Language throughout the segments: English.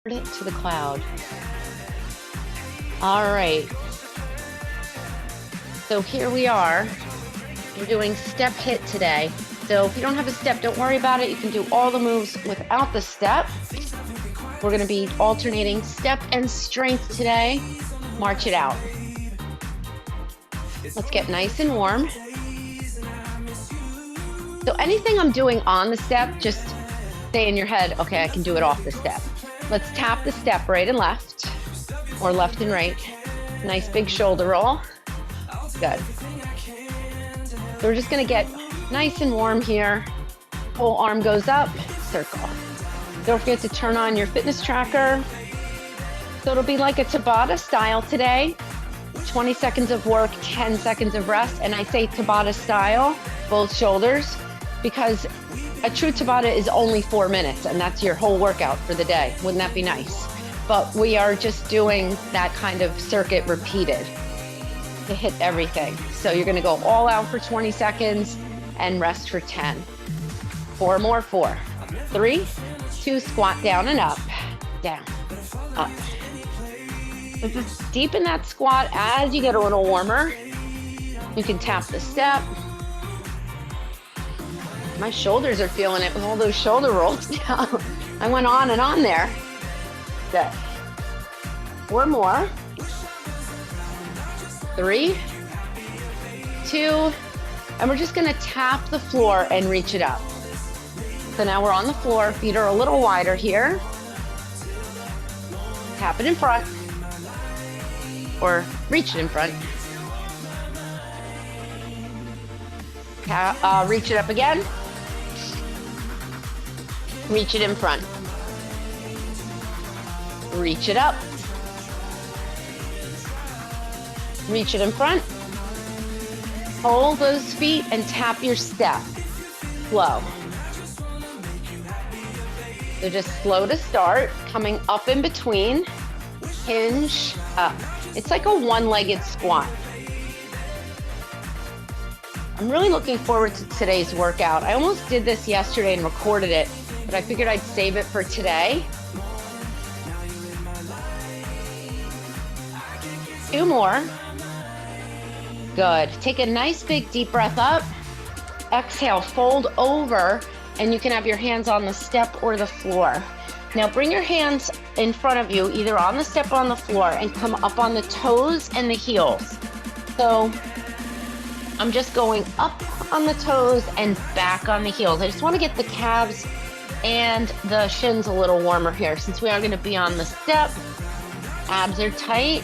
it to the cloud. All right. So here we are. We're doing step HIIT today. So if you don't have a step, don't worry about it. You can do all the moves without the step. We're going to be alternating step and strength today. March it out. Let's get nice and warm. So anything I'm doing on the step, just stay in your head, okay, I can do it off the step. Let's tap the step right and left, or left and right. Nice big shoulder roll. Good. So we're just gonna get nice and warm here. Whole arm goes up, circle. Don't forget to turn on your fitness tracker. So it'll be like a Tabata style today. 20 seconds of work, 10 seconds of rest. And I say Tabata style, both shoulders, because a true Tabata is only 4 minutes, and that's your whole workout for the day. Wouldn't that be nice? But we are just doing that kind of circuit repeated to hit everything. So you're gonna go all out for 20 seconds and rest for 10. 4 more, 4, 3, 2, squat down and up, down, up. So just deepen that squat as you get a little warmer. You can tap the step. My shoulders are feeling it with all those shoulder rolls down. I went on and on there. Good. 4 more. 3, 2, and we're just gonna tap the floor and reach it up. So now we're on the floor, feet are a little wider here. Tap it in front, or reach it in front. Reach it up again. Reach it in front. Reach it up. Reach it in front. Hold those feet and tap your step. Slow. So just slow to start, coming up in between. Hinge up. It's like a one-legged squat. I'm really looking forward to today's workout. I almost did this yesterday and recorded it, but I figured I'd save it for today. 2 more. Good. Take a nice big deep breath up. Exhale, fold over, and you can have your hands on the step or the floor. Now bring your hands in front of you, either on the step or on the floor, and come up on the toes and the heels. So I'm just going up on the toes and back on the heels. I just want to get the calves and the shins a little warmer here, since we are going to be on the step. Abs are tight.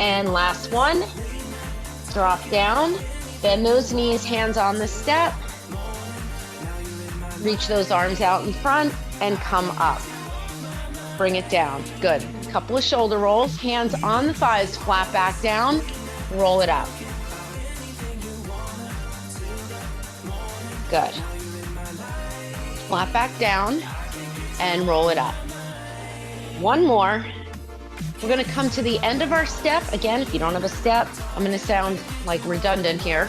And last one, drop down, bend those knees, hands on the step. Reach those arms out in front and come up. Bring it down. Good. Couple of shoulder rolls, hands on the thighs, flat back down, roll it up. Good. Flat back down and roll it up. 1 more. We're gonna come to the end of our step. Again, if you don't have a step, I'm gonna sound like redundant here.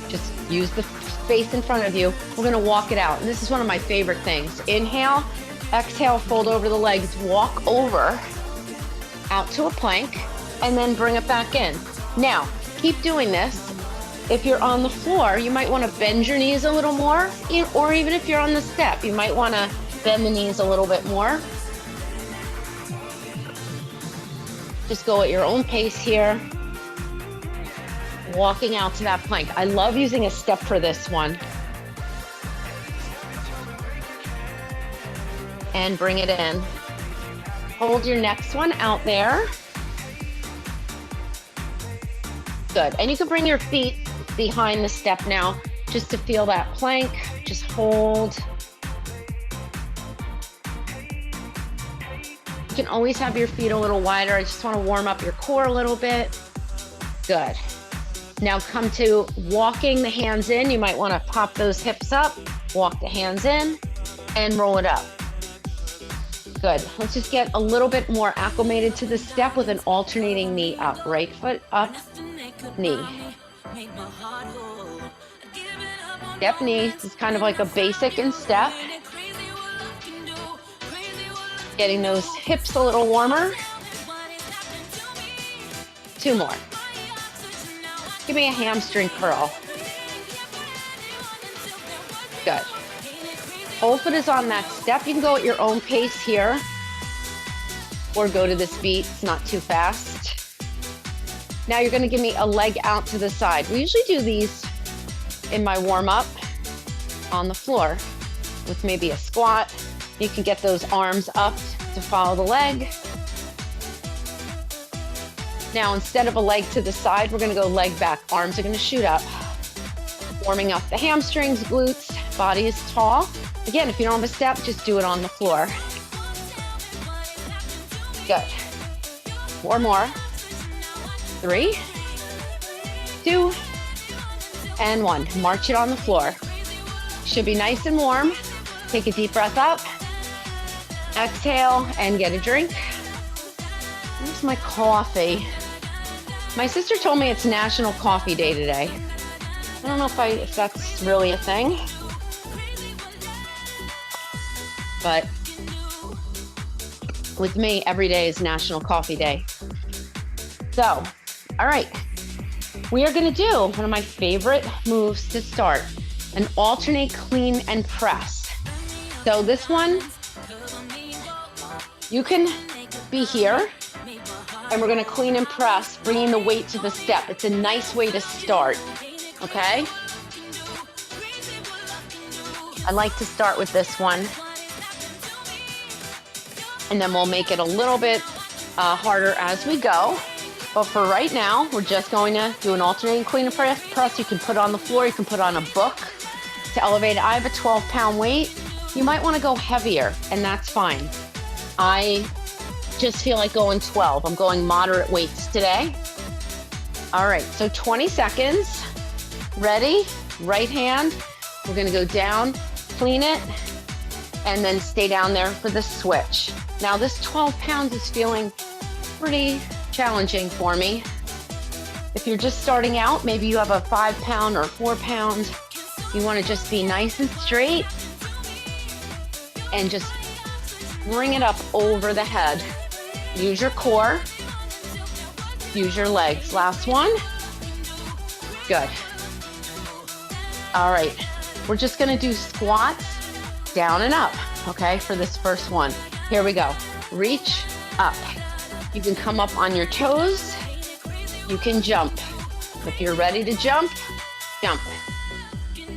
Just use the space in front of you. We're gonna walk it out. And this is one of my favorite things. Inhale, exhale, fold over the legs, walk over, out to a plank, and then bring it back in. Now, keep doing this. If you're on the floor, you might wanna bend your knees a little more, or even if you're on the step, you might wanna bend the knees a little bit more. Just go at your own pace here. Walking out to that plank. I love using a step for this one. And bring it in. Hold your next one out there. Good. And you can bring your feet behind the step now, just to feel that plank. Just hold. You can always have your feet a little wider. I just want to warm up your core a little bit. Good. Now come to walking the hands in. You might want to pop those hips up, walk the hands in, and roll it up. Good. Let's just get a little bit more acclimated to the step with an alternating knee up. Right foot up, knee. Step knee. It's kind of like a basic in step. Getting those hips a little warmer. 2 more. Give me a hamstring curl. Good. Whole foot is on that step. You can go at your own pace here or go to this beat. It's not too fast. Now you're gonna give me a leg out to the side. We usually do these in my warm-up on the floor with maybe a squat. You can get those arms up to follow the leg. Now, instead of a leg to the side, we're gonna go leg back. Arms are gonna shoot up. Warming up the hamstrings, glutes, body is tall. Again, if you don't have a step, just do it on the floor. Good. 4 more. 3, 2, and 1. March it on the floor. Should be nice and warm. Take a deep breath up. Exhale and get a drink. Where's my coffee? My sister told me it's National Coffee Day today. I don't know if that's really a thing. But with me, every day is National Coffee Day. So, all right. We are gonna do one of my favorite moves to start, an alternate clean and press. So this one, you can be here, and we're gonna clean and press, bringing the weight to the step. It's a nice way to start, okay? I like to start with this one, and then we'll make it a little bit harder as we go. But for right now, we're just going to do an alternating clean and press. You can put on the floor, you can put on a book to elevate it. I have a 12-pound weight. You might want to go heavier, and that's fine. I just feel like going 12. I'm going moderate weights today. All right, so 20 seconds. Ready? Right hand. We're gonna go down, clean it, and then stay down there for the switch. Now this 12 pounds is feeling pretty challenging for me. If you're just starting out, maybe you have a 5-pound or 4-pound. You wanna just be nice and straight and just bring it up over the head. Use your core, use your legs. Last one. Good. All right, we're just gonna do squats down and up, okay, for this first one. Here we go. Reach up. You can come up on your toes. You can jump. If you're ready to jump, jump.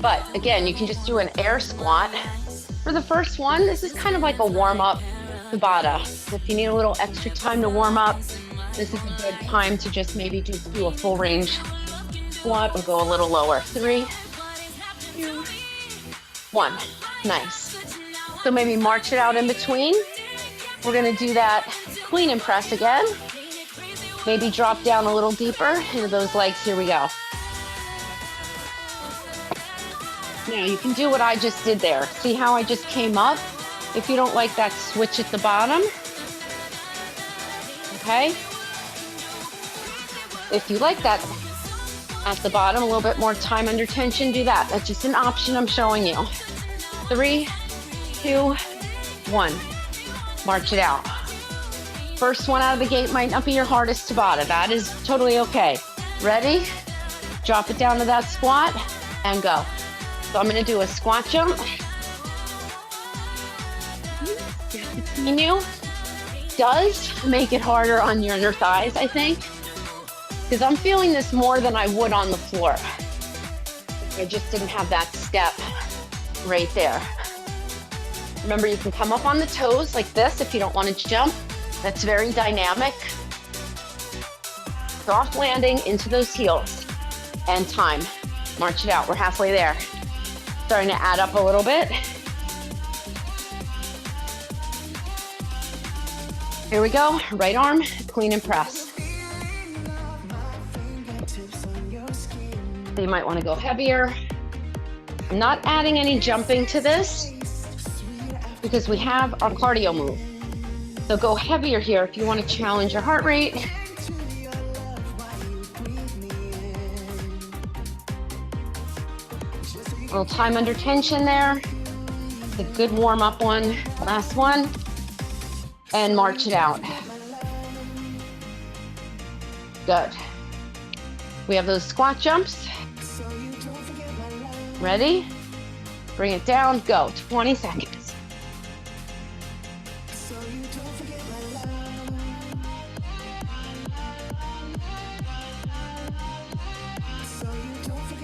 But again, you can just do an air squat. For the first one, this is kind of like a warm-up Tabata. If you need a little extra time to warm up, this is a good time to just maybe just do a full range squat or go a little lower. 3, 2, 1. Nice. So maybe march it out in between. We're gonna do that clean and press again. Maybe drop down a little deeper into those legs. Here we go. Now you can do what I just did there. See how I just came up? If you don't like that switch at the bottom, okay? If you like that at the bottom, a little bit more time under tension, do that. That's just an option I'm showing you. 3, 2, 1. March it out. First one out of the gate might not be your hardest Tabata. That is totally okay. Ready? Drop it down to that squat and go. So I'm gonna do a squat jump. Continue. Does make it harder on your inner thighs, I think, because I'm feeling this more than I would on the floor. I just didn't have that step right there. Remember, you can come up on the toes like this if you don't want to jump. That's very dynamic. Soft landing into those heels. And time. March it out. We're halfway there. Starting to add up a little bit. Here we go. Right arm, clean and press. So you might want to go heavier. I'm not adding any jumping to this because we have our cardio move. So go heavier here if you want to challenge your heart rate. A little time under tension there. It's a good warm-up one. Last one. and march it out. Good. We have those squat jumps. Ready? Bring it down, go, 20 seconds.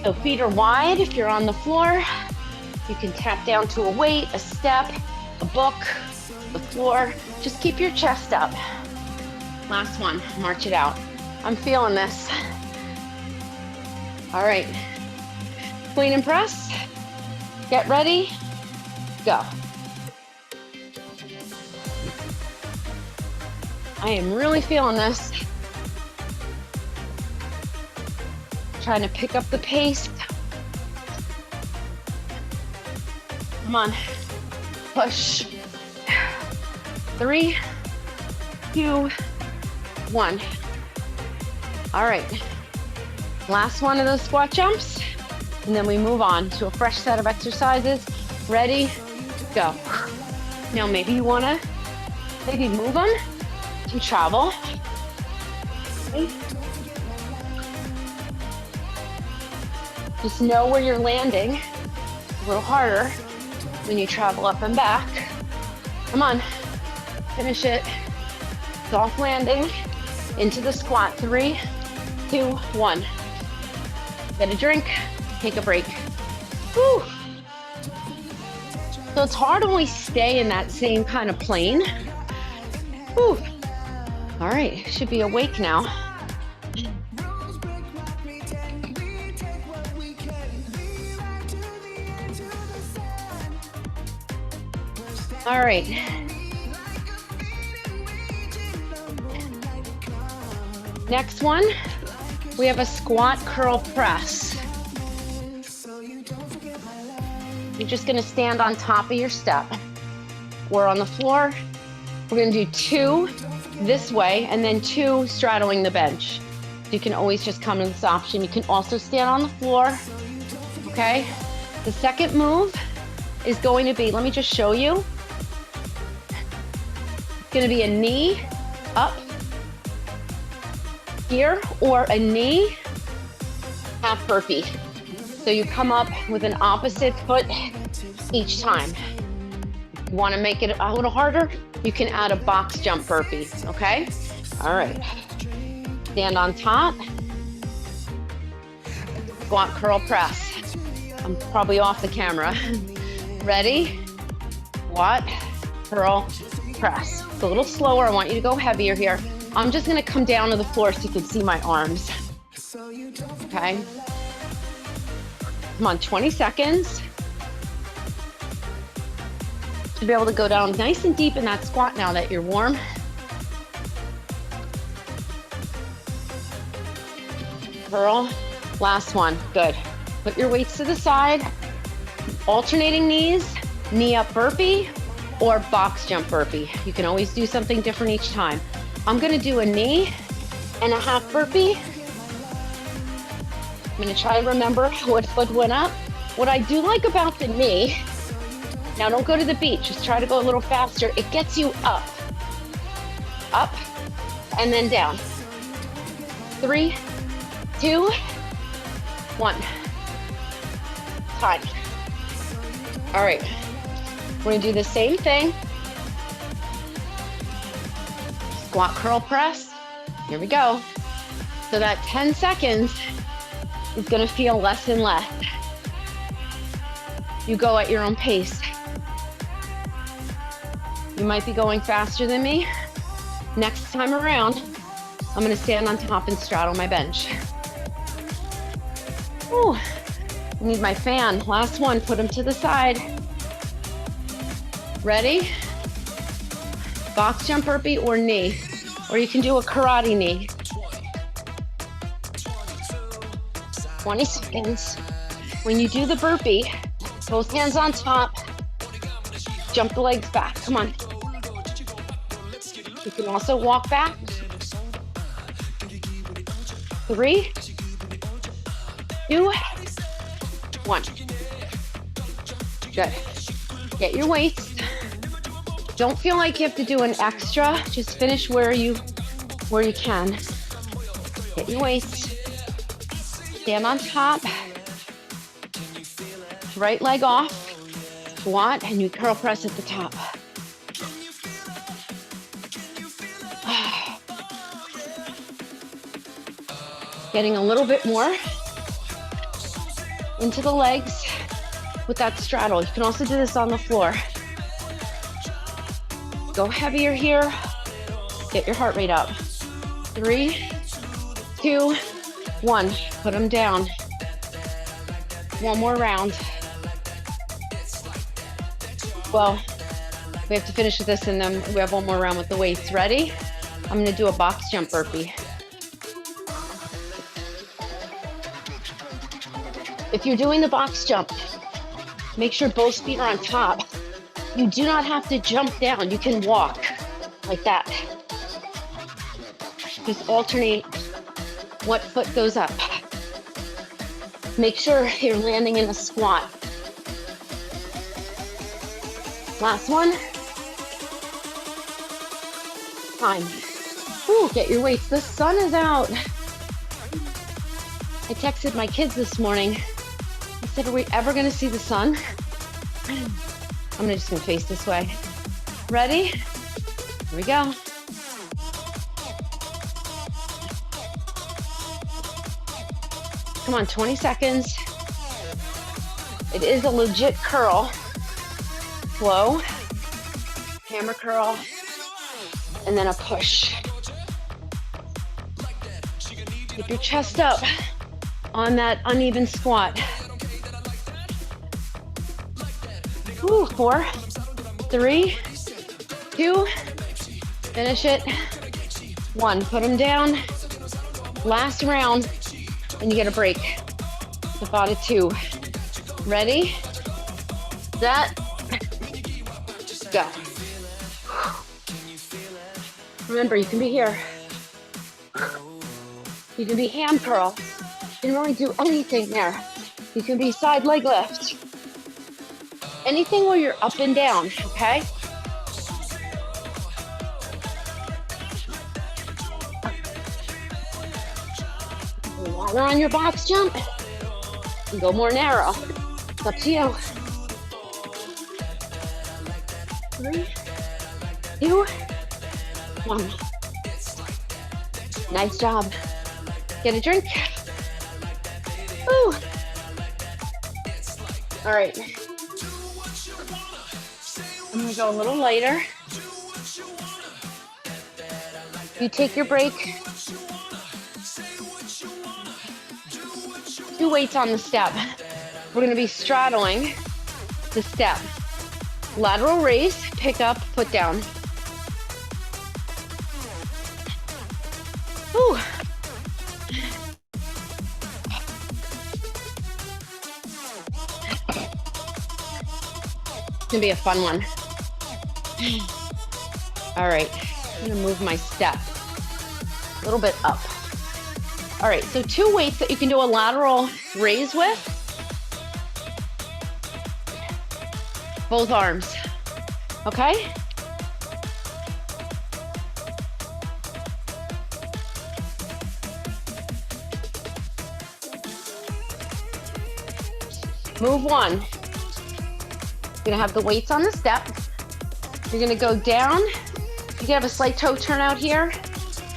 So feet are wide. If you're on the floor, you can tap down to a weight, a step, a book, the floor. Just keep your chest up. Last one, march it out. I'm feeling this. All right, clean and press. Get ready, go. I am really feeling this. Trying to pick up the pace. Come on, push. 3, 2, 1. All right, last one of those squat jumps, and then we move on to a fresh set of exercises. Ready, go. Now maybe you wanna move them and travel. Okay. Just know where you're landing. A little harder when you travel up and back. Come on, finish it. Soft landing into the squat. 3, 2, 1. Get a drink, take a break. Whew. So it's hard when we stay in that same kind of plane. Whew. All right, should be awake now. All right. Next one, we have a squat curl press. You're just gonna stand on top of your step. We're on the floor. We're gonna do 2 this way and then 2 straddling the bench. You can always just come to this option. You can also stand on the floor, okay? The second move is going to be, let me just show you. It's gonna be a knee up here or a knee half burpee. So you come up with an opposite foot each time. If you wanna make it a little harder, you can add a box jump burpee, okay? All right, stand on top. Squat curl press. I'm probably off the camera. Ready? Squat, curl, press. It's a little slower. I want you to go heavier here. I'm just gonna come down to the floor so you can see my arms. Okay? Come on, 20 seconds. Should be able to go down nice and deep in that squat now that you're warm. Curl, last one, good. Put your weights to the side, alternating knees, knee up burpee, or box jump burpee. You can always do something different each time. I'm gonna do a knee and a half burpee. I'm gonna try to remember what foot went up. What I do like about the knee, now don't go to the beach, just try to go a little faster. It gets you up, and then down. 3, 2, 1. Time. All right, we're gonna do the same thing. Squat curl press, here we go. So that 10 seconds is gonna feel less and less. You go at your own pace. You might be going faster than me. Next time around, I'm gonna stand on top and straddle my bench. Ooh, I need my fan. Last one, put them to the side. Ready? Box jump burpee or knee, or you can do a karate knee. 20 seconds. When you do the burpee, both hands on top, jump the legs back, come on. You can also walk back. 3, 2, 1. Good. Get your weights. Don't feel like you have to do an extra. Just finish where you can. Get your weights. Stand on top. Right leg off. Squat, and you curl press at the top. Getting a little bit more into the legs with that straddle. You can also do this on the floor. Go heavier here. Get your heart rate up. 3, 2, 1. Put them down. One more round. Well, we have to finish with this and then we have one more round with the weights. Ready? I'm gonna do a box jump burpee. If you're doing the box jump, make sure both feet are on top. You do not have to jump down. You can walk like that. Just alternate what foot goes up. Make sure you're landing in a squat. Last one. Time. Ooh, get your weights. The sun is out. I texted my kids this morning. I said, are we ever gonna see the sun? I'm just gonna face this way. Ready? Here we go. Come on, 20 seconds. It is a legit curl. Slow, hammer curl, and then a push. Keep your chest up on that uneven squat. Ooh, 4, 3, 2, finish it. 1, put them down. Last round, and you get a break. Tabata 2. Ready? Set. Go. Remember, you can be here. You can be hand curl. You can really do anything there. You can be side leg lift. Anything where you're up and down, okay? While we're on your box jump, you go more narrow. It's up to you. 3, 2, 1. Nice job. Get a drink. Woo. All right. I'm gonna go a little lighter. You take your break. 2 weights on the step. We're gonna be straddling the step. Lateral raise, pick up, put down. Whew. It's gonna be a fun one. All right, I'm gonna move my step a little bit up. All right, so 2 weights that you can do a lateral raise with. Both arms, okay? Move 1. You're gonna have the weights on the step. You're gonna go down. You can have a slight toe turn out here.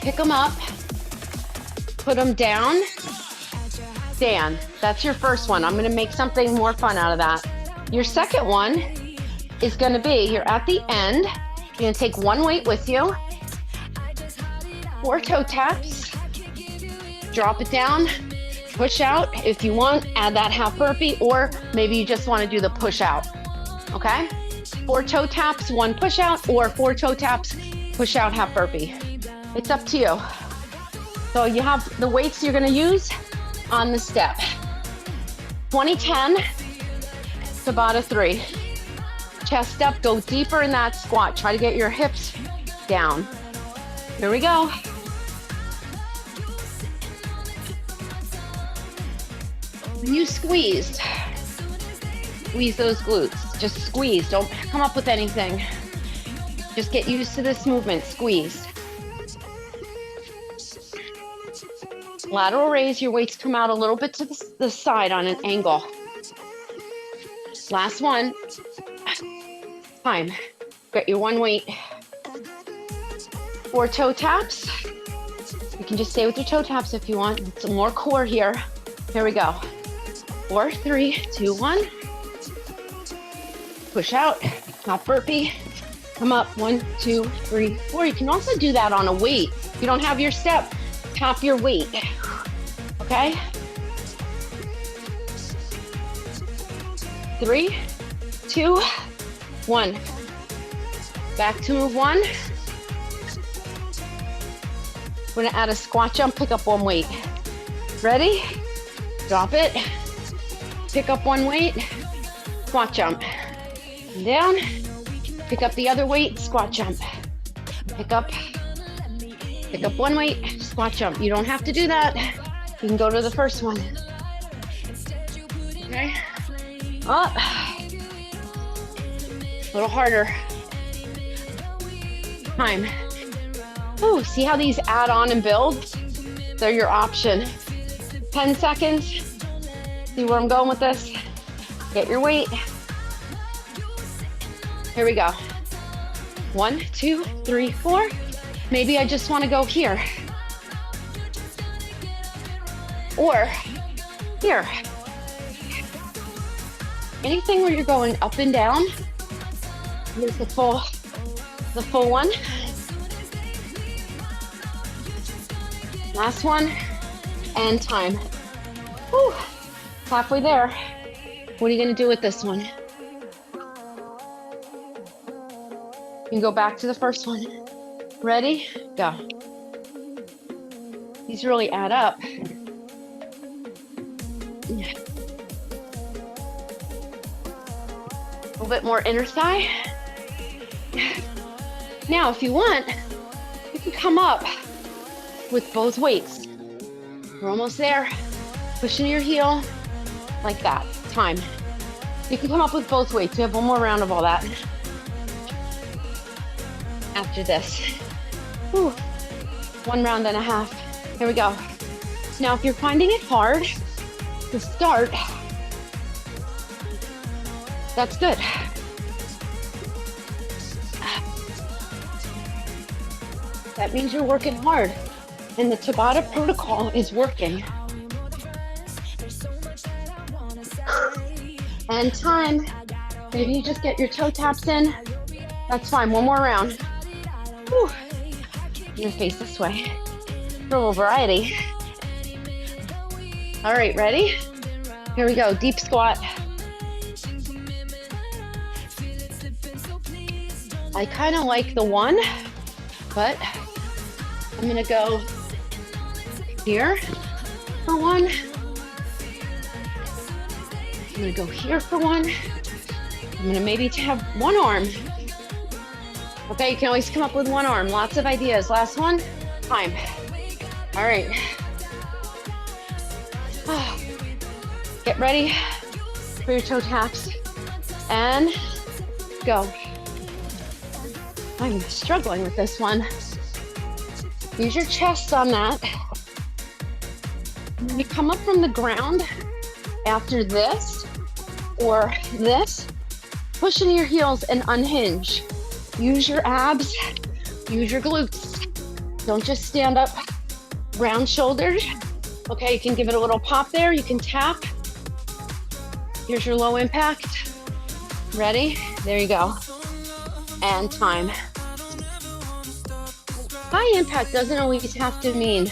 Pick them up. Put them down. Stand. That's your first one. I'm gonna make something more fun out of that. Your second one is gonna be, you're at the end. You're gonna take 1 weight with you. 4 toe taps. Drop it down. Push out. If you want, add that half burpee, or maybe you just wanna do the push out. Okay? 4 toe taps, 1 push out, or 4 toe taps, push out, half burpee. It's up to you. So you have the weights you're gonna use on the step. 20-10, Tabata 3. Chest up, go deeper in that squat. Try to get your hips down. Here we go. When you squeeze those glutes. Just squeeze, don't come up with anything. Just get used to this movement, squeeze. Lateral raise, your weights come out a little bit to the side on an angle. Last one. Time. Get your one weight. 4 toe taps. You can just stay with your toe taps if you want. Some more core here. Here we go. 4, 3, 2, 1. Push out, not burpee. Come up, 1, 2, 3, 4. You can also do that on a weight. If you don't have your step, tap your weight. Okay? 3, 2, 1. Back to move 1. We're gonna add a squat jump, pick up one weight. Ready? Drop it. Pick up one weight, squat jump. And down, pick up the other weight, squat jump. Pick up one weight, squat jump. You don't have to do that. You can go to the first one. Okay. Up. A little harder. Time. Ooh, see how these add on and build? They're your option. 10 seconds. See where I'm going with this? Get your weight. Here we go. 1, 2, 3, 4. Maybe I just want to go here. Or here. Anything where you're going up and down. Here's the full one. Last one. And time. Whew. Halfway there. What are you going to do with this one? You can go back to the first one. Ready? Go. These really add up. A little bit more inner thigh. Now, if you want, you can come up with both weights. We're almost there. Pushing your heel like that. Time. You can come up with both weights. We have one more round of all that. After this. Whew. 1 round and a half. Here we go. Now, if you're finding it hard to start, that's good. That means you're working hard, and the Tabata protocol is working. And time. Maybe you just get your toe taps in. That's fine. One more round. Whew. I'm gonna face this way for a little variety. All right, ready? Here we go. Deep squat. I kind of like the 1, but I'm gonna go here for 1. I'm gonna go here for 1. I'm gonna maybe have 1 arm. Okay, you can always come up with 1 arm. Lots of ideas. Last one. Time. All right. Get ready for your toe taps. And go. I'm struggling with this one. Use your chest on that. When you come up from the ground after this or this, push into your heels and unhinge. Use your abs, use your glutes. Don't just stand up round shoulders. Okay, you can give it a little pop there. You can tap. Here's your low impact. Ready? There you go. And time. High impact doesn't always have to mean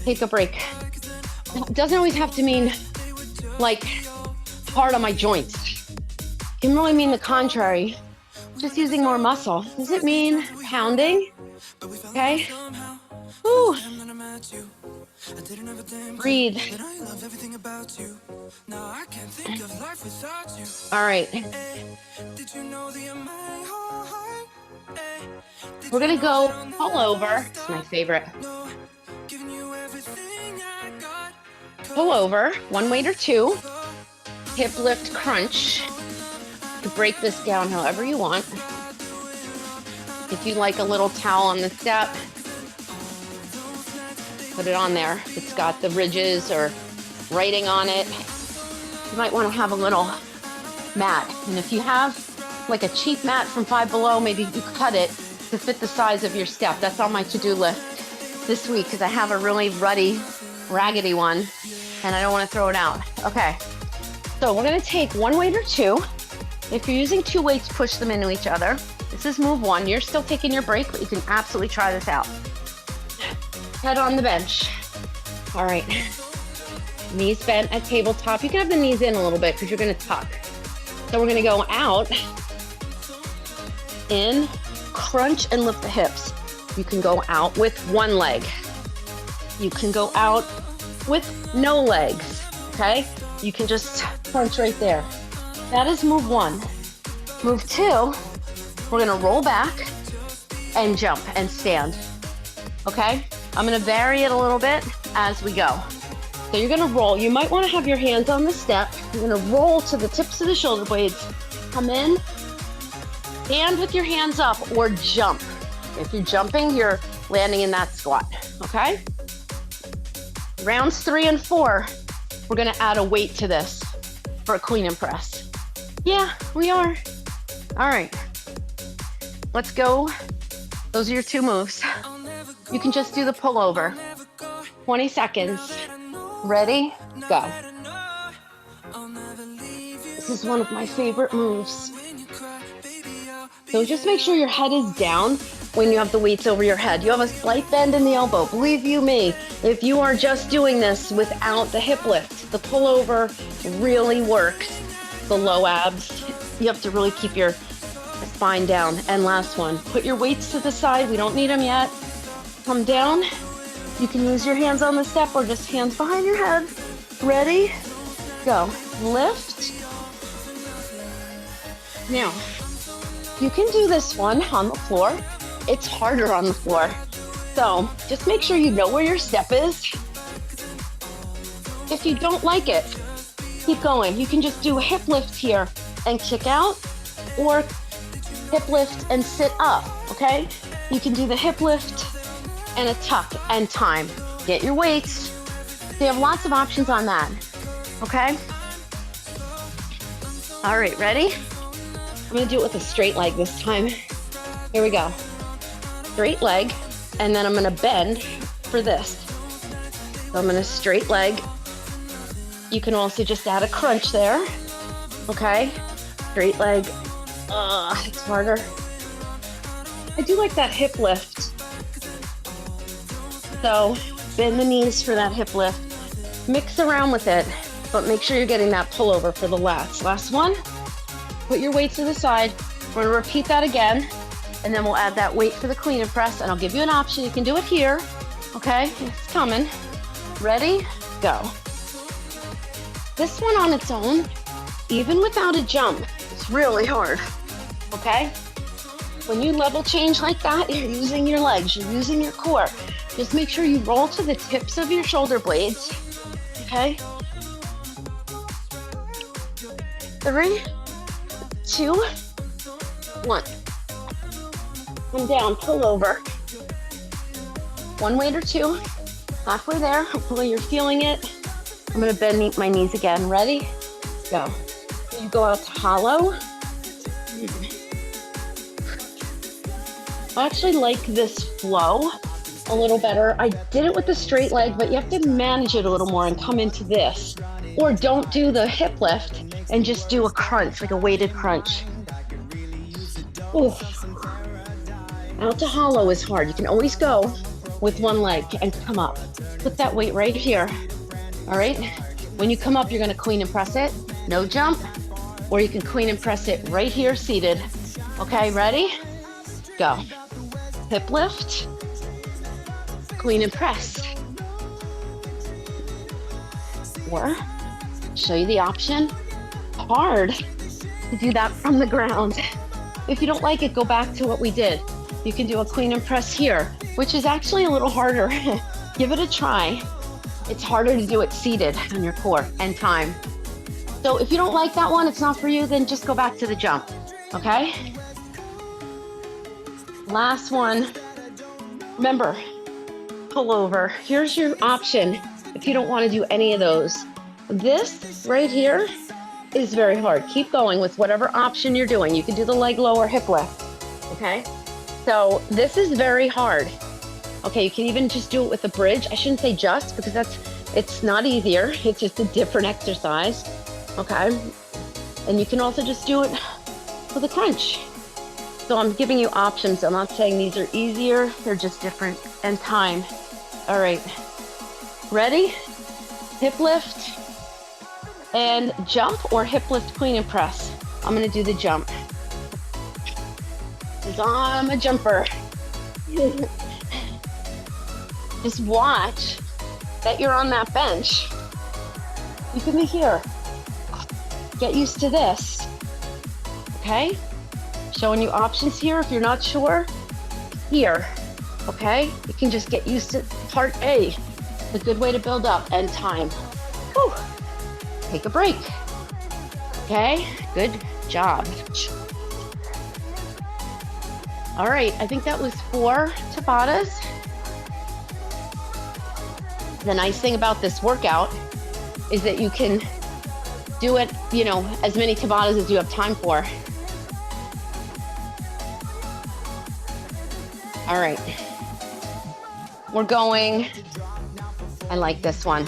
take a break. It doesn't always have to mean like hard on my joints. It can really mean the contrary. Just using more muscle. Does it mean pounding? Okay. Woo. Breathe. All right. We're gonna go pull over. It's my favorite. Pull over, 1 weight or 2. Hip lift crunch. You break this down however you want. If you like a little towel on the step, put it on there. It's got the ridges or writing on it. You might want to have a little mat. And if you have like a cheap mat from Five Below, maybe you cut it to fit the size of your step. That's on my to-do list this week because I have a really ruddy, raggedy one and I don't want to throw it out. Okay, so we're going to take one weight or two. If you're using two weights, push them into each other. This is move one. You're still taking your break, but you can absolutely try this out. Head on the bench. All right. Knees bent at tabletop. You can have the knees in a little bit because you're going to tuck. So we're going to go out, in, crunch, and lift the hips. You can go out with one leg. You can go out with no legs, okay? You can just crunch right there. That is move one. Move two, we're gonna roll back and jump and stand, okay? I'm gonna vary it a little bit as we go. So you're gonna roll. You might wanna have your hands on the step. You're gonna roll to the tips of the shoulder blades. Come in, stand with your hands up or jump. If you're jumping, you're landing in that squat, okay? Rounds 3 and 4, we're gonna add a weight to this for a clean and press. Yeah, we are. All right, let's go. Those are your two moves. You can just do the pullover. 20 seconds. Ready? Go. This is one of my favorite moves. So just make sure your head is down when you have the weights over your head. You have a slight bend in the elbow. Believe you me, if you are just doing this without the hip lift, the pullover really works. The low abs, you have to really keep your spine down. And last one, put your weights to the side. We don't need them yet. Come down. You can use your hands on the step or just hands behind your head. Ready? Go. Lift. Now, you can do this one on the floor. It's harder on the floor. So just make sure you know where your step is. If you don't like it, keep going. You can just do a hip lift here and kick out, or hip lift and sit up, okay? You can do the hip lift and a tuck and time. Get your weights. So you have lots of options on that, okay? All right, ready? I'm gonna do it with a straight leg this time. Here we go. Straight leg, and then I'm gonna bend for this. So I'm gonna straight leg. You can also just add a crunch there, okay? Straight leg, it's harder. I do like that hip lift. So bend the knees for that hip lift. Mix around with it, but make sure you're getting that pullover for the lats. Last one, put your weights to the side. We're gonna repeat that again, and then we'll add that weight for the clean and press, and I'll give you an option. You can do it here, okay? It's coming. Ready? Go. This one on its own, even without a jump, it's really hard, okay? When you level change like that, you're using your legs, you're using your core. Just make sure you roll to the tips of your shoulder blades, okay? 3, 2, 1. Come down, pull over. One weight or two, halfway there. Hopefully you're feeling it. I'm gonna bend my knees again. Ready? Go. You go out to hollow. I actually like this flow a little better. I did it with the straight leg, but you have to manage it a little more and come into this. Or don't do the hip lift and just do a crunch, like a weighted crunch. Oof. Out to hollow is hard. You can always go with one leg and come up. Put that weight right here. All right? When you come up, you're gonna clean and press it. No jump. Or you can clean and press it right here seated. Okay, ready? Go. Hip lift. Clean and press. Or show you the option. Hard to do that from the ground. If you don't like it, go back to what we did. You can do a clean and press here, which is actually a little harder. Give it a try. It's harder to do it seated on your core and time. So if you don't like that one, it's not for you, then just go back to the jump, okay? Last one. Remember, pull over. Here's your option if you don't want to do any of those. This right here is very hard. Keep going with whatever option you're doing. You can do the leg lower hip lift, okay? So this is very hard. Okay, you can even just do it with a bridge. I shouldn't say just because it's not easier. It's just a different exercise, okay? And you can also just do it with a crunch. So I'm giving you options. I'm not saying these are easier. They're just different. And time. All right. Ready? Hip lift and jump, or hip lift, clean and press. I'm gonna do the jump. Because I'm a jumper. Just watch that you're on that bench. You can be here. Get used to this, okay? Showing you options here if you're not sure. Here, okay? You can just get used to part A. A good way to build up, and time. Whew. Take a break, okay? Good job. All right, I think that was 4 Tabatas. The nice thing about this workout is that you can do it, you know, as many Tabatas as you have time for. All right, we're going, I like this one.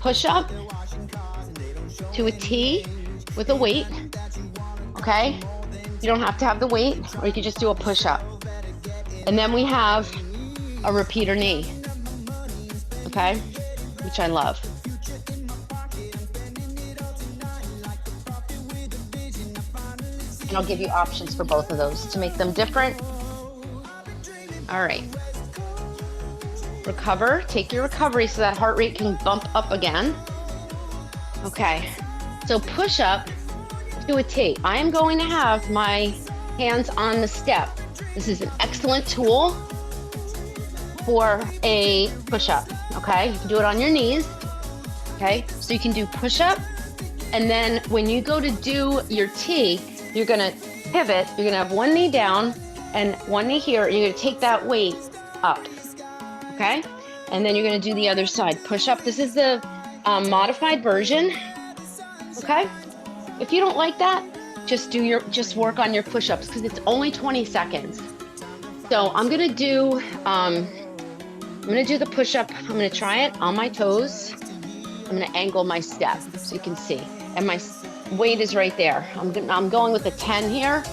Push up to a T with a weight, okay? You don't have to have the weight, or you can just do a push up. And then we have a repeater knee, okay? Which I love. And I'll give you options for both of those to make them different. All right. Recover, take your recovery so that heart rate can bump up again. Okay, so push up to a T. I am going to have my hands on the step. This is an excellent tool for a push up, okay? You can do it on your knees, okay? So you can do push up, and then when you go to do your T, you're gonna pivot, you're gonna have one knee down, and one knee here, and you're gonna take that weight up, okay? And then you're gonna do the other side, push up. This is the modified version, okay? If you don't like that, just work on your push-ups because it's only 20 seconds. So I'm gonna do the push-up. I'm gonna try it on my toes. I'm gonna angle my step so you can see, and my weight is right there. I'm going with a 10 here,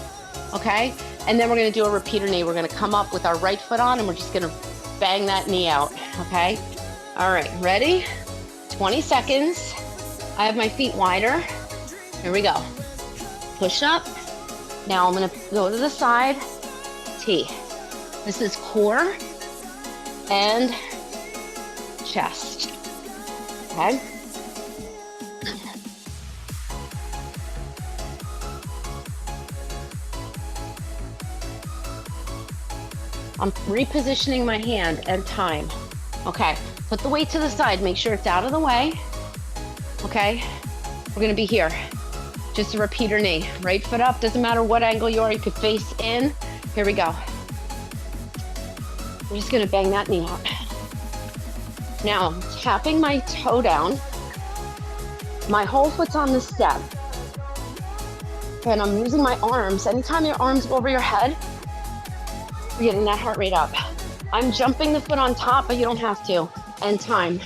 okay? And then we're gonna do a repeater knee. We're gonna come up with our right foot on, and we're just gonna bang that knee out, okay? All right, ready? 20 seconds. I have my feet wider. Here we go. Push up. Now I'm gonna go to the side, T. This is core and chest, okay? I'm repositioning my hand and time. Okay, put the weight to the side, make sure it's out of the way. Okay, we're gonna be here. Just a repeater knee, right foot up, doesn't matter what angle you are, you could face in. Here we go. I'm just gonna bang that knee out. Now, I'm tapping my toe down. My whole foot's on the step. And I'm using my arms. Anytime your arms go over your head, you're getting that heart rate up. I'm jumping the foot on top, but you don't have to. And time.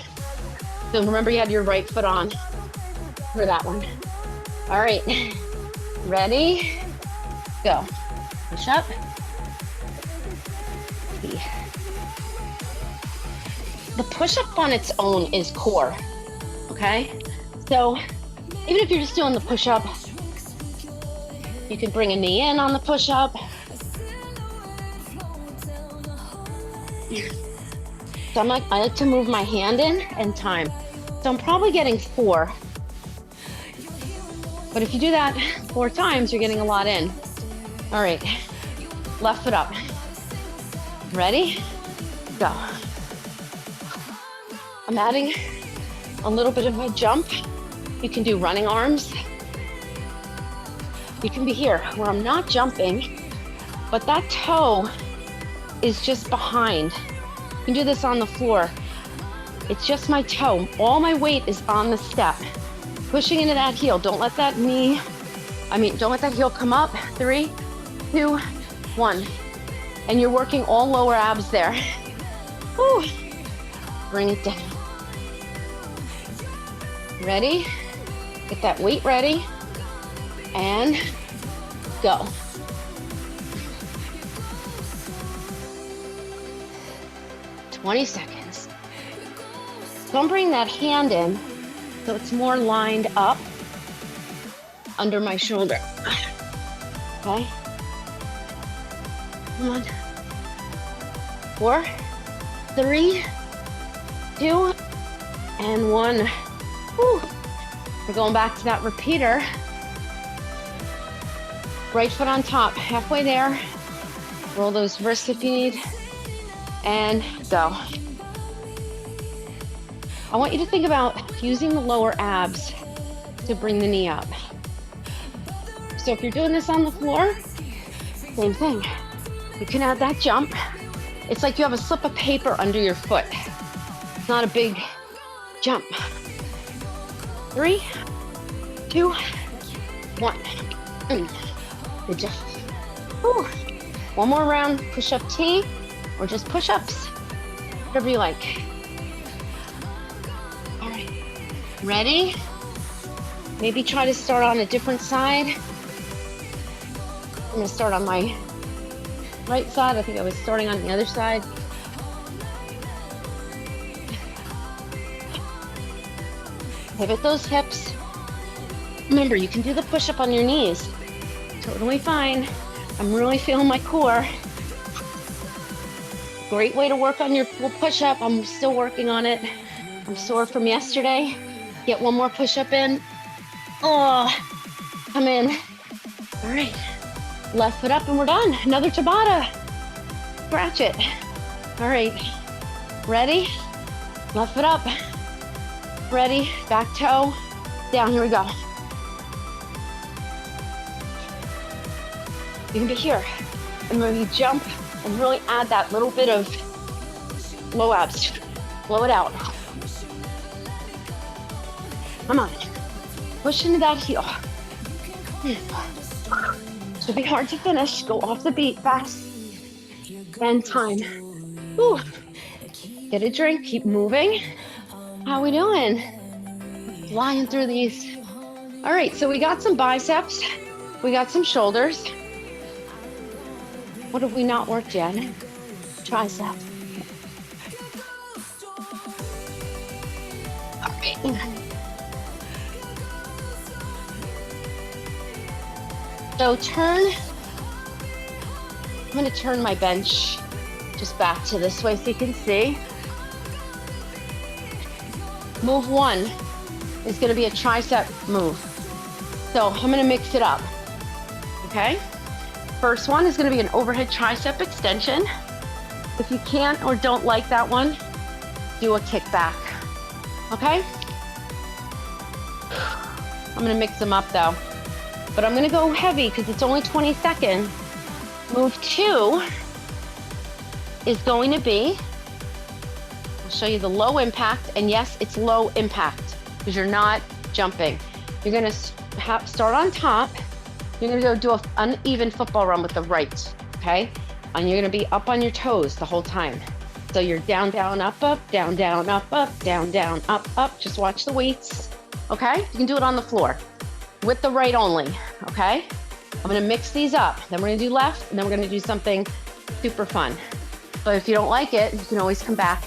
So remember you had your right foot on for that one. All right, ready, go. Push up. The push-up on its own is core, okay? So even if you're just doing the push-up, you could bring a knee in on the push-up. So I like to move my hand in and time. So I'm probably getting 4. But if you do that 4 times, you're getting a lot in. All right, left foot up. Ready? Go. I'm adding a little bit of a jump. You can do running arms. You can be here where I'm not jumping, but that toe is just behind. You can do this on the floor. It's just my toe. All my weight is on the step. Pushing into that heel. Don't let that don't let that heel come up. 3, 2, 1. And you're working all lower abs there. Whew. Bring it down. Ready? Get that weight ready. And go. "20 seconds. Don't bring that hand in so it's more lined up under my shoulder. Okay? Come on. 4, 3, 2, and 1. Whew. We're going back to that repeater. Right foot on top, halfway there. Roll those wrists if you need. And go. I want you to think about using the lower abs to bring the knee up. So if you're doing this on the floor, same thing. You can add that jump. It's like you have a slip of paper under your foot. It's not a big jump. 3, 2, 1. Good job. Whew. One more round, push-up T, or just push-ups, whatever you like. All right, ready? Maybe try to start on a different side. I'm gonna start on my right side. I think I was starting on the other side. Pivot those hips. Remember, you can do the push-up on your knees. Totally fine. I'm really feeling my core. Great way to work on your full push-up. I'm still working on it. I'm sore from yesterday. Get one more push-up in. Oh, come in. All right. Left foot up and we're done. Another Tabata. Scratch it. All right. Ready? Left foot up. Ready? Back toe. Down. Here we go. You can be here. And when you jump and really add that little bit of low abs. Blow it out. Come on. Push into that heel. Should be hard to finish. Go off the beat fast. And time. Whew. Get a drink. Keep moving. How we doing? Flying through these. All right, so we got some biceps. We got some shoulders. What have we not worked yet? Triceps. All right. So turn, I'm gonna turn my bench just back to this way so you can see. Move 1 is gonna be a tricep move. So I'm gonna mix it up, okay? First one is gonna be an overhead tricep extension. If you can't or don't like that one, do a kickback, okay? I'm gonna mix them up though. But I'm gonna go heavy because it's only 20 seconds. Move 2 is going to be, I'll show you the low impact, and yes, it's low impact because you're not jumping. You're gonna start on top. You're gonna go do an uneven football run with the right, okay? And you're gonna be up on your toes the whole time. So you're down, down, up, up, down, down, up, up, down, down, up, up. Just watch the weights, okay? You can do it on the floor. With the right only, okay? I'm gonna mix these up. Then we're gonna do left, and then we're gonna do something super fun. But if you don't like it, you can always come back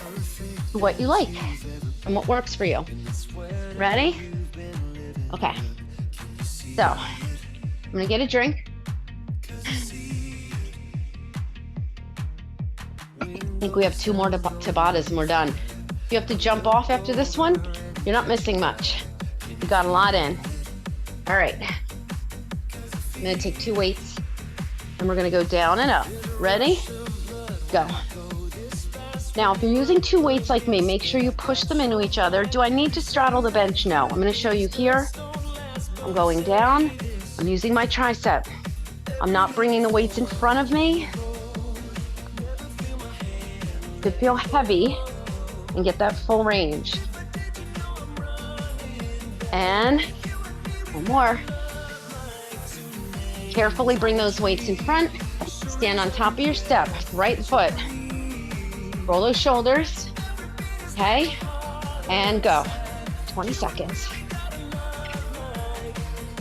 to what you like and what works for you. Ready? Okay. So, I'm gonna get a drink. I think we have 2 more Tabatas and we're done. If you have to jump off after this one, you're not missing much. You got a lot in. All right, I'm gonna take 2 weights and we're gonna go down and up. Ready? Go. Now, if you're using 2 weights like me, make sure you push them into each other. Do I need to straddle the bench? No. I'm gonna show you here. I'm going down. I'm using my tricep. I'm not bringing the weights in front of me. to feel heavy and get that full range. And one more. Carefully bring those weights in front. Stand on top of your step, right foot. Roll those shoulders, okay? And go. 20 seconds.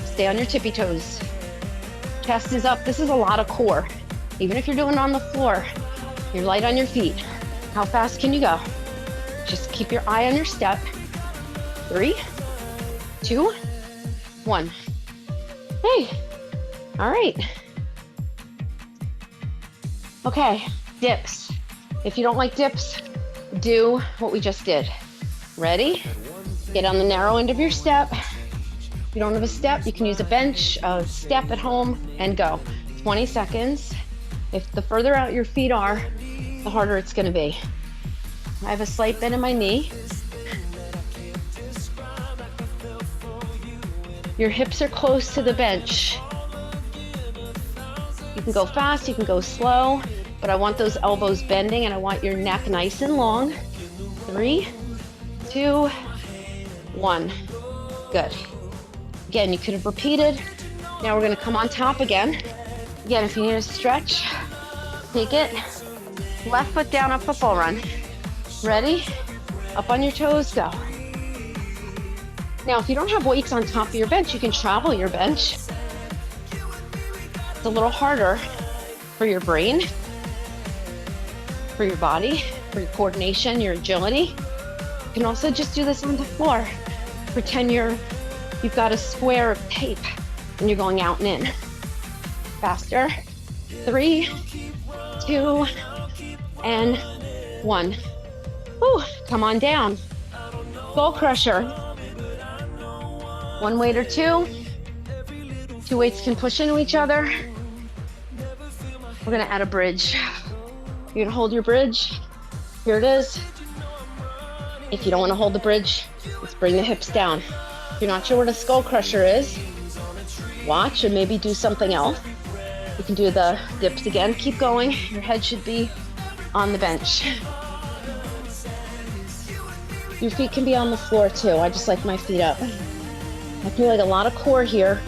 Stay on your tippy toes. Chest is up. This is a lot of core. Even if you're doing it on the floor, you're light on your feet. How fast can you go? Just keep your eye on your step. 3, 2, 1. Hey, all right. Okay, dips. If you don't like dips, do what we just did. Ready? Get on the narrow end of your step. If you don't have a step, you can use a bench, a step at home, and go. 20 seconds. If the further out your feet are, the harder it's gonna be. I have a slight bend in my knee. Your hips are close to the bench. You can go fast, you can go slow, but I want those elbows bending and I want your neck nice and long. 3, 2, 1. Good. Again, you could have repeated. Now we're gonna come on top again. Again, if you need a stretch, take it. Left foot down, up football run. Ready? Up on your toes, go. Now, if you don't have weights on top of your bench, you can travel your bench. It's a little harder for your brain, for your body, for your coordination, your agility. You can also just do this on the floor. Pretend you've got a square of tape and you're going out and in. Faster. 3, 2, and 1. Whew, come on down. Skull crusher. 1 weight or 2. 2 weights can push into each other. We're gonna add a bridge. You're gonna hold your bridge. Here it is. If you don't wanna hold the bridge, let's bring the hips down. If you're not sure what a skull crusher is, watch and maybe do something else. You can do the dips again. Keep going. Your head should be on the bench. Your feet can be on the floor too. I just like my feet up. I feel like a lot of core here.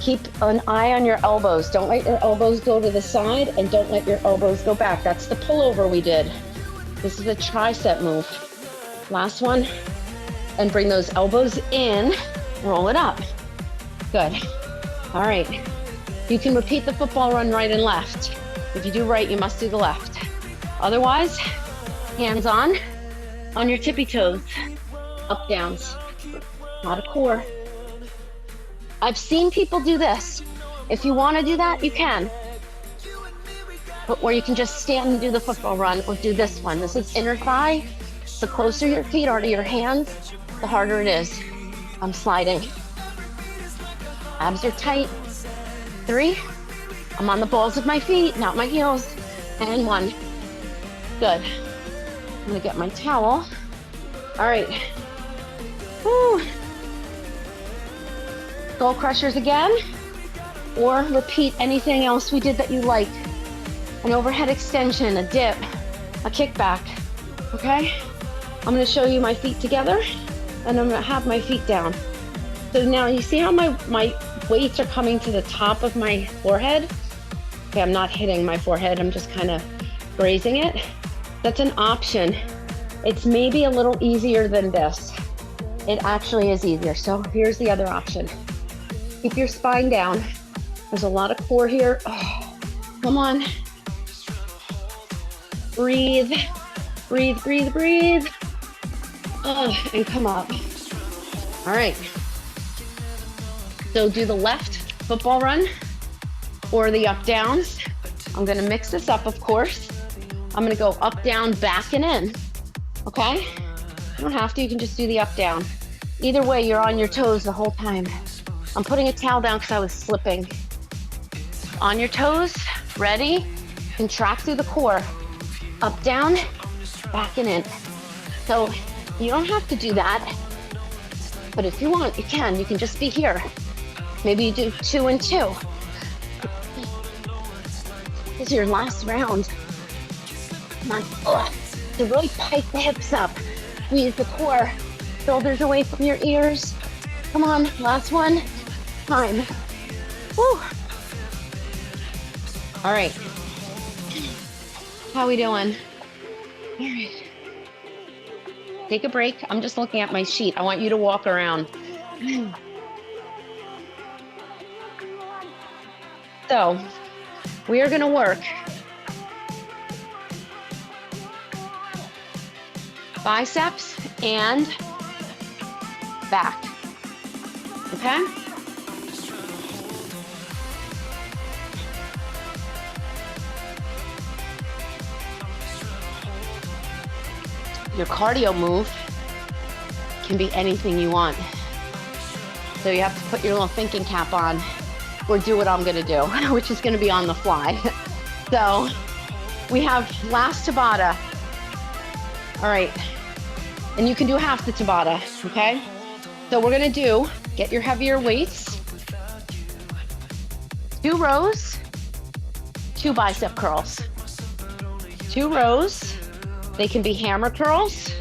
Keep an eye on your elbows. Don't let your elbows go to the side and don't let your elbows go back. That's the pullover we did. This is a tricep move. Last one. And bring those elbows in. Roll it up. Good. All right. You can repeat the football run right and left. If you do right, you must do the left. Otherwise, hands on your tippy toes. Up, downs. A lot of core. I've seen people do this. If you want to do that, you can. Or you can just stand and do the football run or do this one. This is inner thigh. The closer your feet are to your hands, the harder it is. I'm sliding. Abs are tight. 3. I'm on the balls of my feet, not my heels. And 1. Good. I'm gonna get my towel. All right. Woo. Skull crushers again, or repeat anything else we did that you like. An overhead extension, a dip, a kickback, okay? I'm gonna show you my feet together, and I'm gonna have my feet down. So now you see how my weights are coming to the top of my forehead? Okay, I'm not hitting my forehead, I'm just kind of grazing it. That's an option. It's maybe a little easier than this. It actually is easier. So here's the other option. Keep your spine down. There's a lot of core here. Oh, come on. Breathe, breathe, breathe, breathe. Oh, and come up. All right. So do the left football run or the up downs. I'm gonna mix this up, of course. I'm gonna go up, down, back, and in. Okay? You don't have to, you can just do the up, down. Either way, you're on your toes the whole time. I'm putting a towel down because I was slipping. On your toes, ready? Contract through the core. Up, down, back, and in. So you don't have to do that, but if you want, you can. You can just be here. Maybe you do 2 and 2. This is your last round. Come on. Ugh. So really pike the hips up. Squeeze the core. Shoulders away from your ears. Come on, last one. Time. Woo. All right. How we doing? All right. Take a break. I'm just looking at my sheet. I want you to walk around. So we are going to work biceps and back. Okay? Your cardio move can be anything you want. So you have to put your little thinking cap on or do what I'm gonna do, which is gonna be on the fly. So we have last Tabata. All right, and you can do half the Tabata, okay? So we're gonna do, get your heavier weights, 2 rows, 2 bicep curls. 2 rows, they can be hammer curls,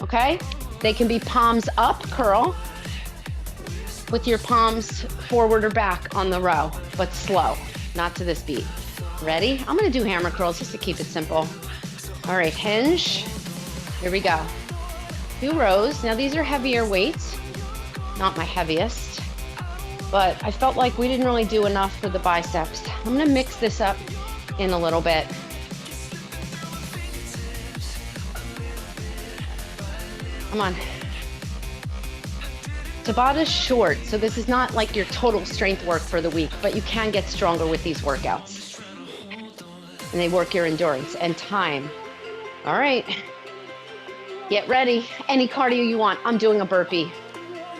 okay? They can be palms up curl with your palms forward or back on the row, but slow, not to this beat. Ready? I'm gonna do hammer curls just to keep it simple. All right, hinge, here we go. 2 rows, now these are heavier weights, not my heaviest, but I felt like we didn't really do enough for the biceps. I'm gonna mix this up in a little bit. Come on. Tabata's short, so this is not like your total strength work for the week, but you can get stronger with these workouts. And they work your endurance and time. All right. Get ready. Any cardio you want. I'm doing a burpee.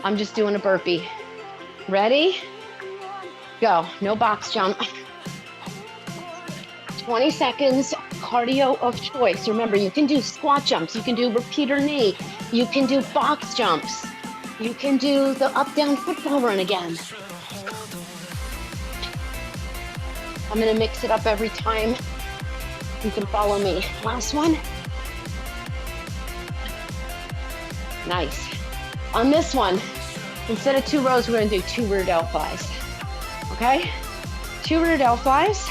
I'm just doing a burpee. Ready? Go. No box jump. 20 seconds, cardio of choice. Remember, you can do squat jumps. You can do repeater knee. You can do box jumps. You can do the up-down football run again. I'm gonna mix it up every time. You can follow me. Last one. Nice. On this one, instead of 2 rows, we're gonna do 2 rear delt flies. Okay? 2 rear delt flies,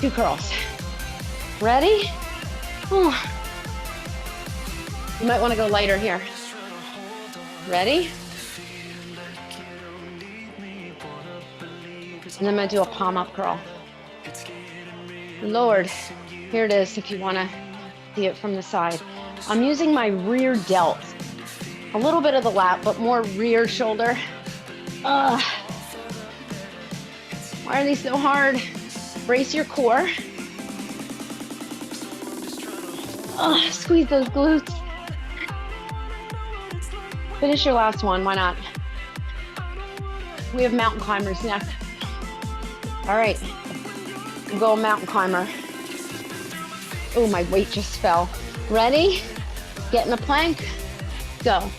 2 curls. Ready? Ooh. You might wanna go lighter here. Ready? And I'm gonna do a palm up curl. Lord, here it is if you wanna see it from the side. I'm using my rear delt. A little bit of the lat, but more rear shoulder. Why are these so hard? Brace your core. Squeeze those glutes. Finish your last one, why not? We have mountain climbers next. All right, we'll go mountain climber. Oh, my weight just fell. Ready? Get in a plank, go.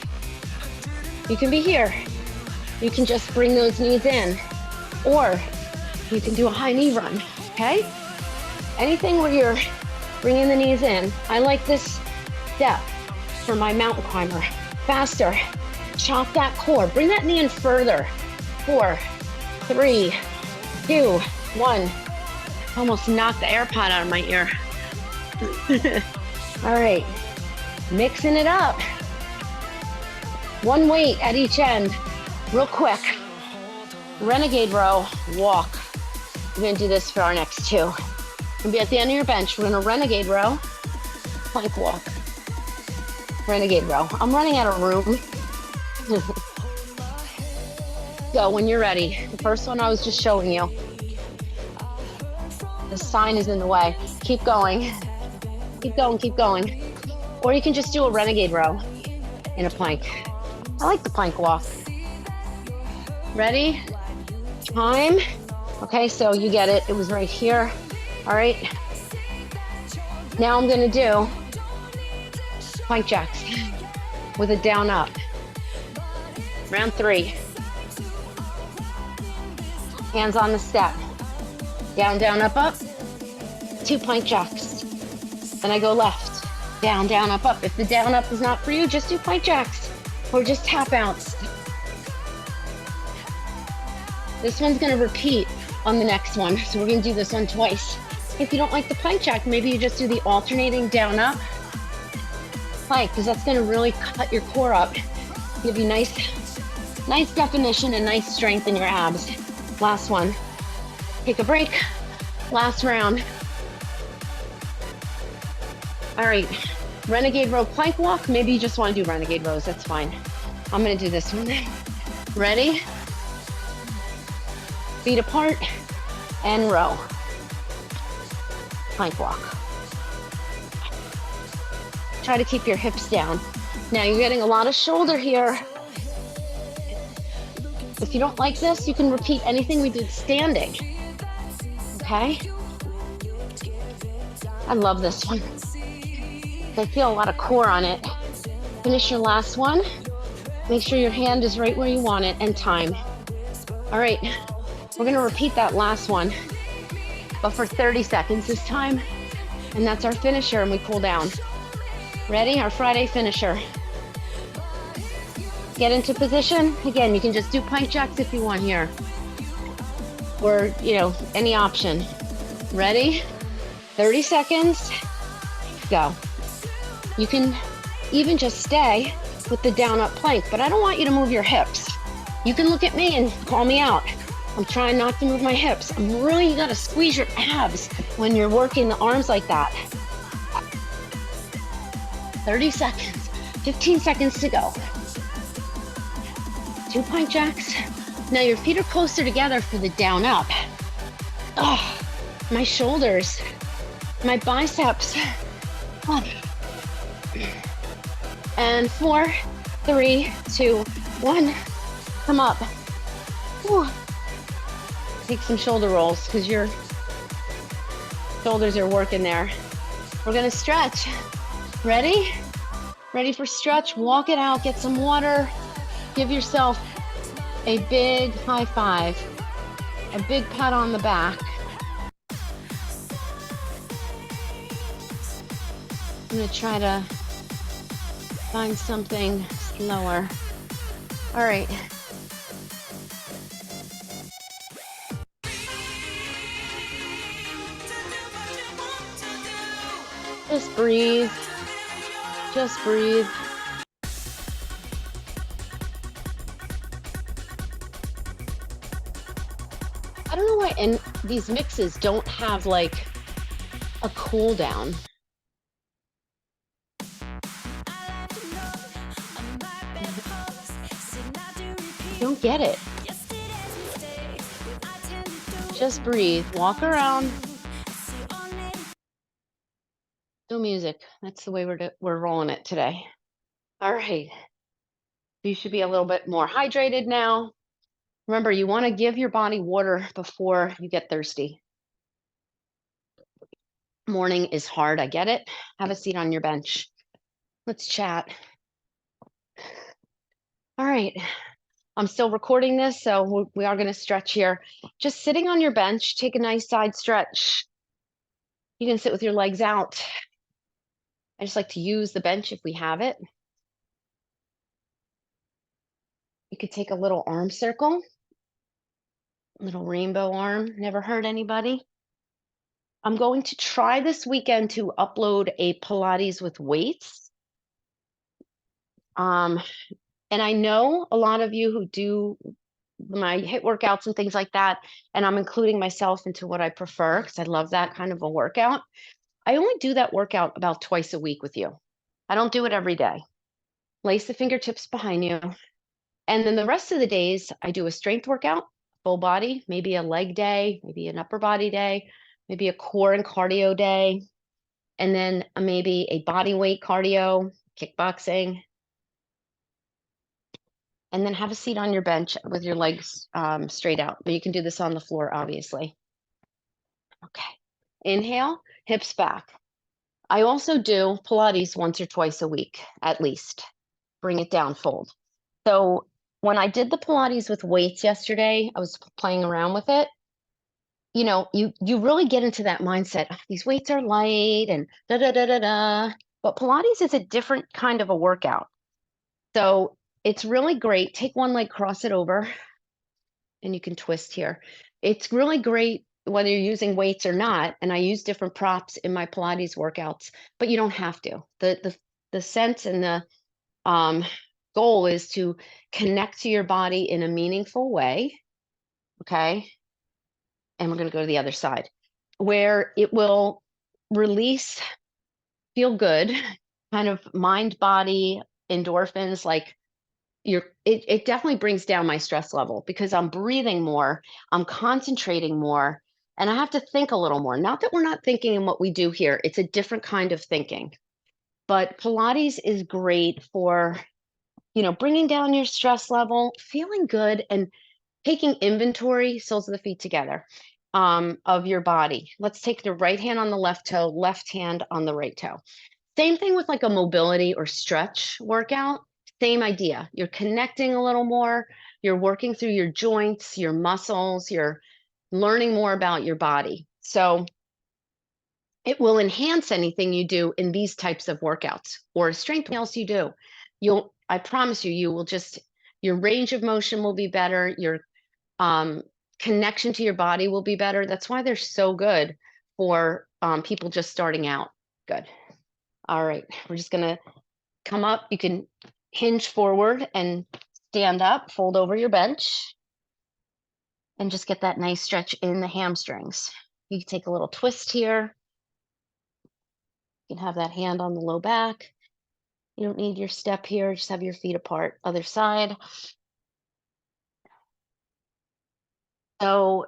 You can be here. You can just bring those knees in, or you can do a high knee run, okay? Anything where you're bringing the knees in. I like this step for my mountain climber. Faster, chop that core. Bring that knee in further. 4, 3, 2, 1. Almost knocked the AirPod out of my ear. All right, mixing it up. 1 weight at each end, real quick. Renegade row, walk. We're gonna do this for our next 2. We'll be at the end of your bench. We're gonna renegade row, plank walk. Renegade row. I'm running out of room. Go when you're ready. The first one I was just showing you. The sign is in the way. Keep going. Keep going, keep going. Or you can just do a renegade row in a plank. I like the plank walk. Ready? Time. Okay, so you get it. It was right here. All right. Now I'm gonna do plank jacks with a down up. Round 3. Hands on the step. Down, down, up, up. 2 plank jacks. Then I go left, down, down, up, up. If the down, up is not for you, just do plank jacks or just tap outs. This one's gonna repeat on the next one. So we're gonna do this one twice. If you don't like the plank jack, maybe you just do the alternating down, up plank, because that's gonna really cut your core up, give you nice definition and nice strength in your abs. Last one. Take a break. Last round. All right, renegade row plank walk. Maybe you just want to do renegade rows. That's fine. I'm going to do this one. Ready? Feet apart and row. Plank walk. Try to keep your hips down. Now you're getting a lot of shoulder here. If you don't like this, you can repeat anything we did standing. Okay? I love this one. I feel a lot of core on it. Finish your last one. Make sure your hand is right where you want it, and time. All right, we're gonna repeat that last one, but for 30 seconds this time, and that's our finisher, and we cool down. Ready? Our Friday finisher. Get into position. Again, you can just do plank jacks if you want here, or, any option. Ready? 30 seconds, go. You can even just stay with the down up plank, but I don't want you to move your hips. You can look at me and call me out. I'm trying not to move my hips. You gotta squeeze your abs when you're working the arms like that. 30 seconds, 15 seconds to go. 2 plank jacks. Now your feet are closer together for the down up. Oh, my shoulders, my biceps. And 4, 3, 2, 1. Come up. Whew. Take some shoulder rolls because your shoulders are working there. We're gonna stretch. Ready? Ready for stretch? Walk it out, get some water. Give yourself a big high five, a big pat on the back. I'm gonna try to find something slower. All right. Just breathe. Just breathe. I don't know why these mixes don't have like a cool down. Don't get it. Just breathe. Walk around. No music. That's the way we're rolling it today. All right. You should be a little bit more hydrated now. Remember, you want to give your body water before you get thirsty. Morning is hard. I get it. Have a seat on your bench. Let's chat. All right. I'm still recording this, so we are going to stretch here. Just sitting on your bench, take a nice side stretch. You can sit with your legs out. I just like to use the bench if we have it. You could take a little arm circle, little rainbow arm. Never hurt anybody. I'm going to try this weekend to upload a Pilates with weights. And I know a lot of you who do my HIIT workouts and things like that, and I'm including myself into what I prefer because I love that kind of a workout. I only do that workout about twice a week with you. I don't do it every day. Lace the fingertips behind you. And then the rest of the days, I do a strength workout, full body, maybe a leg day, maybe an upper body day, maybe a core and cardio day, and then maybe a body weight cardio, kickboxing, and then have a seat on your bench with your legs straight out. But you can do this on the floor, obviously. Okay. Inhale, hips back. I also do Pilates once or twice a week, at least. Bring it down, fold. So when I did the Pilates with weights yesterday, I was playing around with it. you really get into that mindset, "Oh, these weights are light and da da da da da." But Pilates is a different kind of a workout. So it's really great. Take one leg, cross it over, and you can twist here. It's really great whether you're using weights or not. And I use different props in my Pilates workouts, but you don't have to. The sense and the um, goal is to connect to your body in a meaningful way. Okay. And we're going to go to the other side where it will release, feel good, kind of mind body endorphins. Like it definitely brings down my stress level because I'm breathing more, I'm concentrating more, and I have to think a little more. Not that we're not thinking in what we do here, it's a different kind of thinking. But Pilates is great for, bringing down your stress level, feeling good, and taking inventory, soles of the feet together, of your body. Let's take the right hand on the left toe, left hand on the right toe. Same thing with like a mobility or stretch workout. Same idea. You're connecting a little more. You're working through your joints, your muscles. You're learning more about your body. So it will enhance anything you do in these types of workouts or strength else you do. I promise you, you will just, your range of motion will be better. Your um, connection to your body will be better. That's why they're so good for people just starting out. Good. All right. We're just going to come up. You can hinge forward and stand up, fold over your bench, and just get that nice stretch in the hamstrings. You can take a little twist here. You can have that hand on the low back. You don't need your step here. Just have your feet apart. Other side. So,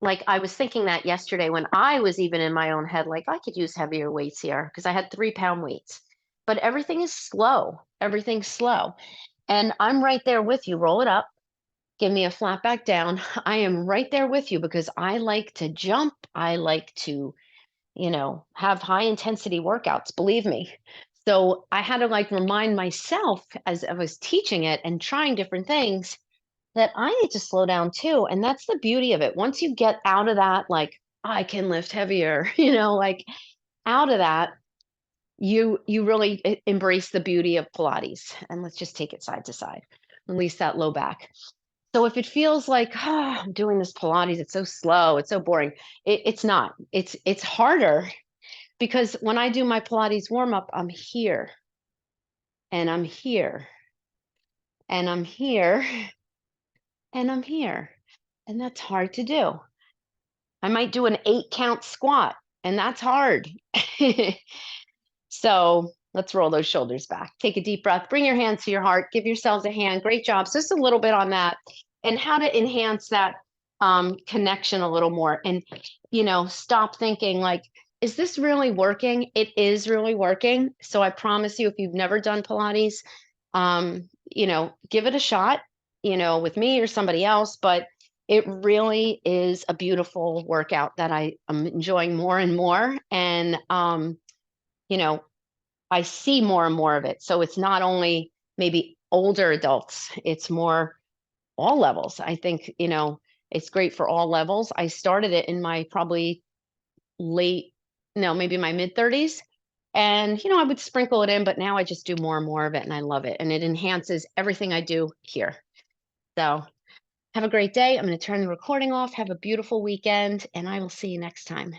like, I was thinking that yesterday when I was even in my own head, like, I could use heavier weights here because I had 3-pound weights. But everything is slow. Everything's slow. And I'm right there with you. Roll it up. Give me a flat back down. I am right there with you because I like to jump. I like to, have high intensity workouts, believe me. So I had to like remind myself as I was teaching it and trying different things that I need to slow down too. And that's the beauty of it. Once you get out of that, like, I can lift heavier, like out of that, you really embrace the beauty of Pilates. And let's just take it side to side. Release that low back. So if it feels like, I'm doing this Pilates, it's so slow, it's so boring. It's not. It's harder because when I do my Pilates warm up, I'm here and I'm here and I'm here and I'm here. And that's hard to do. I might do an 8-count squat, and that's hard. So let's roll those shoulders back. Take a deep breath. Bring your hands to your heart. Give yourselves a hand. Great job. So just a little bit on that and how to enhance that connection a little more. And, stop thinking like, is this really working? It is really working. So I promise you, if you've never done Pilates, give it a shot, with me or somebody else. But it really is a beautiful workout that I am enjoying more and more. And, you know, I see more and more of it. So it's not only maybe older adults, it's more all levels. I think, it's great for all levels. I started it in my probably late, no, maybe my mid 30s. And, I would sprinkle it in, but now I just do more and more of it and I love it. And it enhances everything I do here. So have a great day. I'm going to turn the recording off. Have a beautiful weekend and I will see you next time.